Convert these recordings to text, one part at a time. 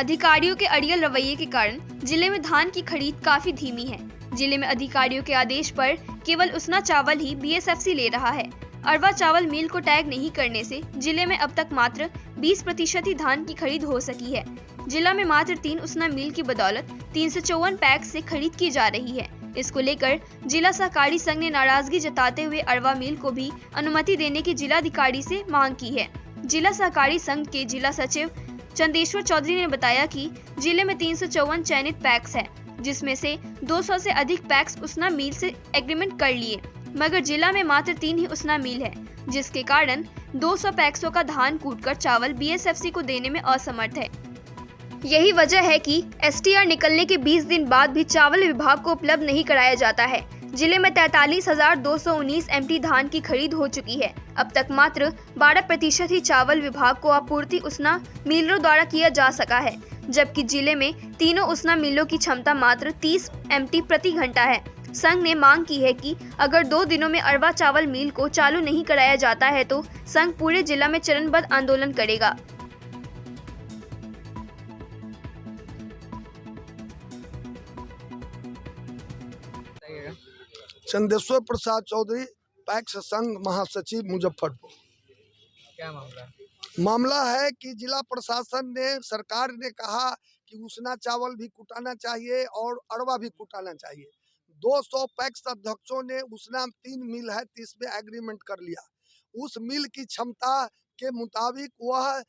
अधिकारियों के अड़ियल रवैये के कारण जिले में धान की खरीद काफी धीमी है। जिले में अधिकारियों के आदेश पर केवल उसना चावल ही बीएसएफसी ले रहा है। अरवा चावल मिल को टैग नहीं करने से जिले में अब तक मात्र 20% ही धान की खरीद हो सकी है। जिला में मात्र 3 उसना मिल की बदौलत 354 पैक से खरीद की जा रही है। इसको लेकर जिला सहकारी संघ ने नाराजगी जताते हुए अरवा मिल को भी अनुमति देने की जिलाधिकारी से मांग की है। जिला सहकारी संघ के जिला सचिव चंदेश्वर चौधरी ने बताया कि जिले में 354 चयनित पैक्स है, जिसमें से 200 से अधिक पैक्स उसना मिल से एग्रीमेंट कर लिए, मगर जिला में मात्र 3 ही उसना मिल है, जिसके कारण 200 पैक्सों का धान कूटकर चावल बीएसएफसी को देने में असमर्थ है। यही वजह है कि एसटीआर निकलने के 20 दिन बाद भी चावल विभाग को उपलब्ध नहीं कराया जाता है। जिले में 43,219 एमटी धान की खरीद हो चुकी है। अब तक मात्र 12% ही चावल विभाग को आपूर्ति उसना मिलों द्वारा किया जा सका है, जबकि जिले में तीनों उसना मिलों की क्षमता मात्र 30 एमटी प्रति घंटा है। संघ ने मांग की है कि अगर 2 दिनों में अरवा चावल मिल को चालू नहीं कराया जाता है तो संघ पूरे जिला में चरणबद्ध आंदोलन करेगा। चंदेश्वर प्रसाद चौधरी, पैक्स संघ महासचिव, मुजफ्फरपुर। क्या मामला है? मामला है कि जिला प्रशासन ने, सरकार ने कहा कि उसना चावल भी कुटाना चाहिए और अरवा भी कुटाना चाहिए। 200 पैक्स अध्यक्षों ने उसना 3 मिल है, 30 में एग्रीमेंट कर लिया। उस मिल की क्षमता के मुताबिक वह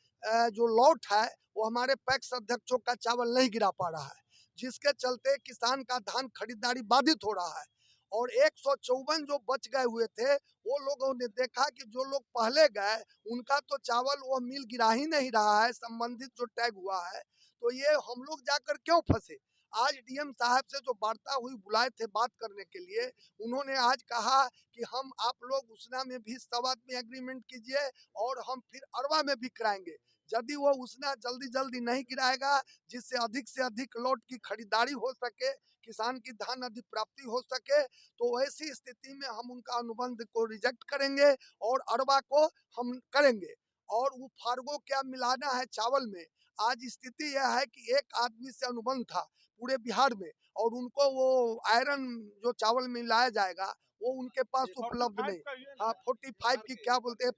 जो लॉट है वो हमारे पैक्स अध्यक्षों का चावल नहीं गिरा पा रहा है, जिसके चलते किसान का धान खरीदारी बाधित हो रहा है। और 154 जो बच गए हुए थे, वो लोगों ने देखा कि जो लोग पहले गए उनका तो चावल वो मिल गिरा ही नहीं रहा है, संबंधित जो टैग हुआ है, तो ये हम लोग जाकर क्यों फंसे। आज डीएम साहब से जो वार्ता हुई, बुलाए थे बात करने के लिए, उन्होंने आज कहा कि हम आप लोग उसना में भी सवाद में एग्रीमेंट कीजिए और हम फिर अरवा में भी कराएंगे। यदि वो उसना जल्दी जल्दी नहीं गिराएगा, जिससे अधिक से अधिक लॉट की खरीदारी हो सके, किसान की धान अधिक प्राप्ति हो सके, तो ऐसी स्थिति में हम उनका अनुबंध को रिजेक्ट करेंगे और अरवा को हम करेंगे। और वो फार्गो क्या मिलाना है चावल में, आज स्थिति यह है कि एक आदमी से अनुबंध था पूरे बिहार में, और उनको वो आयरन जो चावल में मिलाया जाएगा वो उनके पास उपलब्ध नहीं। हाँ, 45 की क्या बोलते हैं,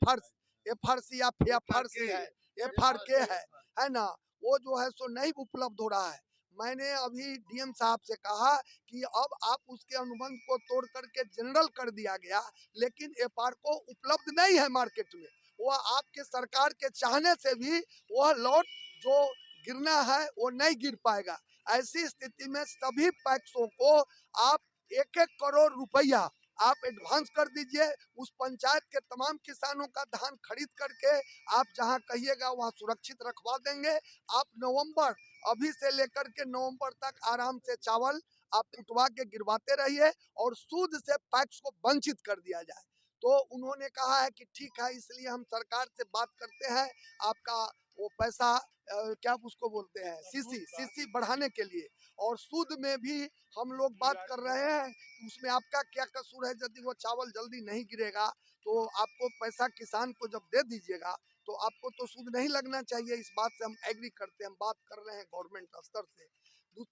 एफआरसी या एफआरसी है, एफआरके है ना, वो जो है सो नहीं उपलब्ध हो रहा है। मैंने अभी डीएम साहब से कहा कि अब आप उसके अनुबंध को तोड़ करके जनरल कर दिया गया, लेकिन एफआरको उपलब्ध नहीं है मार्केट में। वह आपके सरकार के चाहने से भी वह लॉट जो गिरना है वो नहीं गिर पाएगा। ऐसी स्थिति में सभी पैक्सों को आप 1-1 करोड़ रुपया आप एडवांस कर दीजिए। उस पंचायत के तमाम किसानों का धान खरीद करके आप जहां कहिएगा वहां सुरक्षित रखवा देंगे। आप नवंबर, अभी से लेकर के नवंबर तक आराम से चावल आप कुटवा के गिरवाते रहिए और सूद से पैक्स को वंचित कर दिया जाए। तो उन्होंने कहा है कि ठीक है, इसलिए हम सरकार से बात करते हैं, आपका वो पैसा क्या उसको बोलते हैं, सीसी बढ़ाने के लिए, और सूद में भी हम लोग बात कर रहे हैं कि उसमें आपका क्या कसूर है। यदि वो चावल जल्दी नहीं गिरेगा तो आपको पैसा किसान को जब दे दीजिएगा तो आपको तो सूद नहीं लगना चाहिए। इस बात से हम एग्री करते हैं, हम बात कर रहे हैं गवर्नमेंट स्तर से।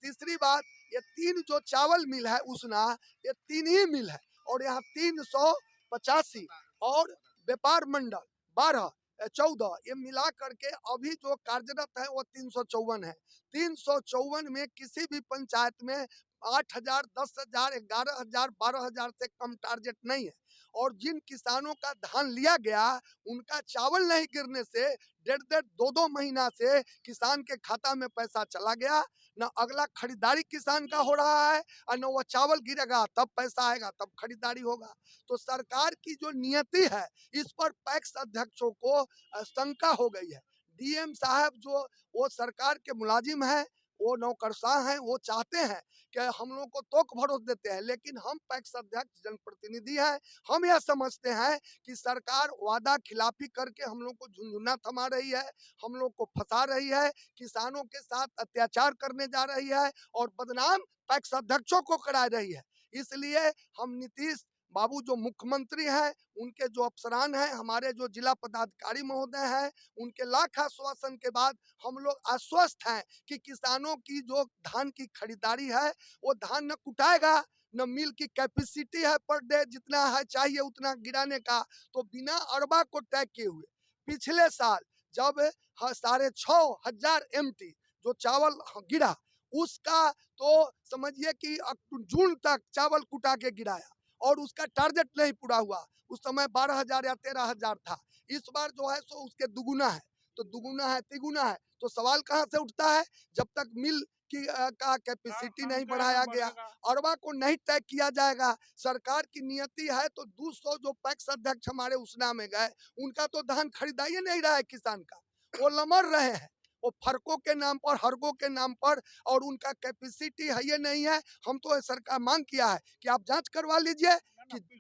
तीसरी बात, ये 3 जो चावल मिल है उसना, ये 3 ही मिल है, और यहाँ 385 और व्यापार मंडल 14 ये मिला करके अभी जो कार्यरत है वो 354 है। 354 में किसी भी पंचायत में 8,000, 10,000, 11,000, 12,000 से कम टारगेट नहीं है। और जिन किसानों का धान लिया गया उनका चावल नहीं गिरने से 1.5-1.5, 2-2 महीना से किसान के खाता में पैसा चला गया। न अगला खरीदारी किसान का हो रहा है, और न वो चावल गिरेगा तब पैसा आएगा, तब खरीदारी होगा। तो सरकार की जो नियति है, इस पर पैक्स अध्यक्षों को शंका हो गई है। डीएम साहब जो वो सरकार के मुलाजिम हैं, वो नौकरशाह हैं, वो चाहते हैं कि हम लोग को तोक भरोस देते हैं, लेकिन हम पैक्स अध्यक्ष जनप्रतिनिधि हैं। हम यह समझते हैं कि सरकार वादा खिलाफी करके हम लोग को झुंझुना थमा रही है, हम लोग को फंसा रही है, किसानों के साथ अत्याचार करने जा रही है और बदनाम पैक्स अध्यक्षों को करा रही है। इसलिए हम नीतीश बाबू जो मुख्यमंत्री हैं, उनके जो अफसरान हैं, हमारे जो जिला पदाधिकारी महोदय हैं, उनके लाख आश्वासन के बाद हम लोग आश्वस्त हैं कि किसानों की जो धान की खरीदारी है वो धान न कुटाएगा, न मिल की कैपेसिटी है पर डे जितना है चाहिए उतना गिराने का, तो बिना अरबा को तय किए हुए पिछले साल जब 6,500 MT जो चावल गिरा, उसका तो समझिए कि जून तक चावल कुटा के गिराया और उसका टारगेट नहीं पूरा हुआ। उस समय 12,000 या 13,000 था। इस बार जो है सो उसके दुगुना है, तो दुगुना है तिगुना है, तो सवाल कहाँ से उठता है, जब तक मिल की का कैपेसिटी नहीं बढ़ाया गया, अरबा को नहीं तय किया जाएगा। सरकार की नियति है तो 200 जो पैक्स अध्यक्ष हमारे उसना में गए, उनका तो धान खरीदा ही नहीं रहा है किसान का, वो लमर रहे हैं, वो फर्कों के नाम पर, हर्गों के नाम पर, और उनका कैपेसिटी है ये नहीं है। हम तो सरकार मांग किया है कि आप जांच करवा लीजिए कि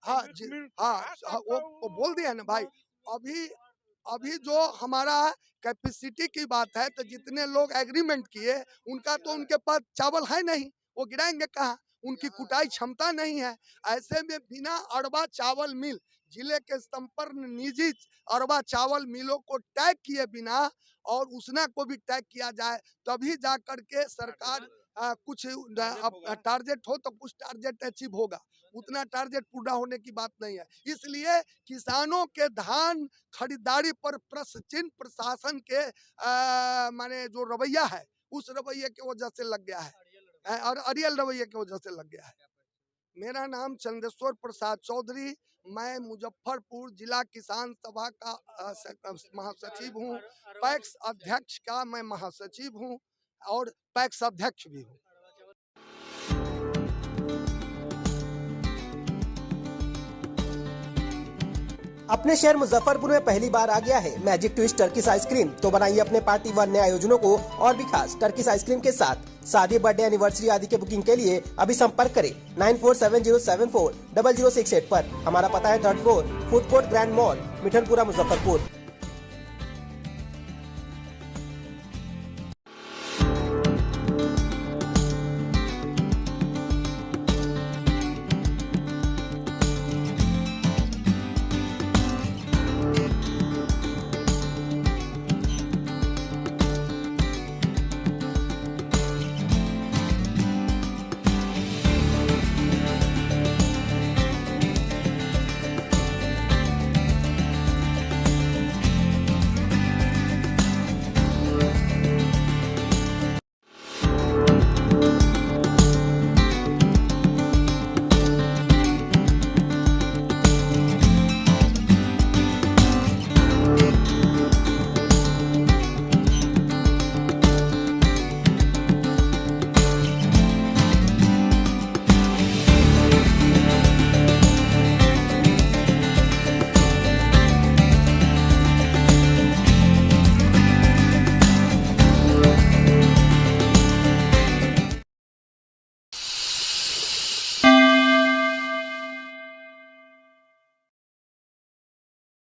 हाँ जी, हाँ वो बोल दिया ना भाई। अभी जो हमारा कैपेसिटी की बात है, तो जितने लोग एग्रीमेंट किए उनका तो उनके पास चावल है नहीं, वो गिराएंगे कहाँ, उनकी कुटाई क्षमता नहीं है। ऐसे में बिना अरबा चावल मिल, जिले के संपन्न निजी अरबा चावल मिलों को टैग किए बिना और उसना को भी टैग किया जाए, तभी जा करके सरकार कुछ टारगेट हो तो कुछ टारगेट अचीव होगा, उतना टारगेट पूरा होने की बात नहीं है। इसलिए किसानों के धान खरीदारी पर प्रश्न चिन्ह प्रशासन के माने जो रवैया है, उस रवैये की वजह से लग गया है और अड़ियल रवैये की वजह से लग गया है। मेरा नाम चंदेश्वर प्रसाद चौधरी, मैं मुजफ्फरपुर जिला किसान सभा का महासचिव हूँ, पैक्स अध्यक्ष का मैं महासचिव हूँ और पैक्स अध्यक्ष भी हूँ। अपने शहर मुजफ्फरपुर में पहली बार आ गया है मैजिक ट्विस्ट टर्किश आइसक्रीम, तो बनाइए अपने पार्टी व नए आयोजनों को और भी खास टर्किश आइसक्रीम के साथ। शादी, बर्थडे, एनिवर्सरी आदि के बुकिंग के लिए अभी संपर्क करें 9470740068 पर। हमारा पता है 3rd floor, food court, grand mall, Mithanpura, Muzaffarpur.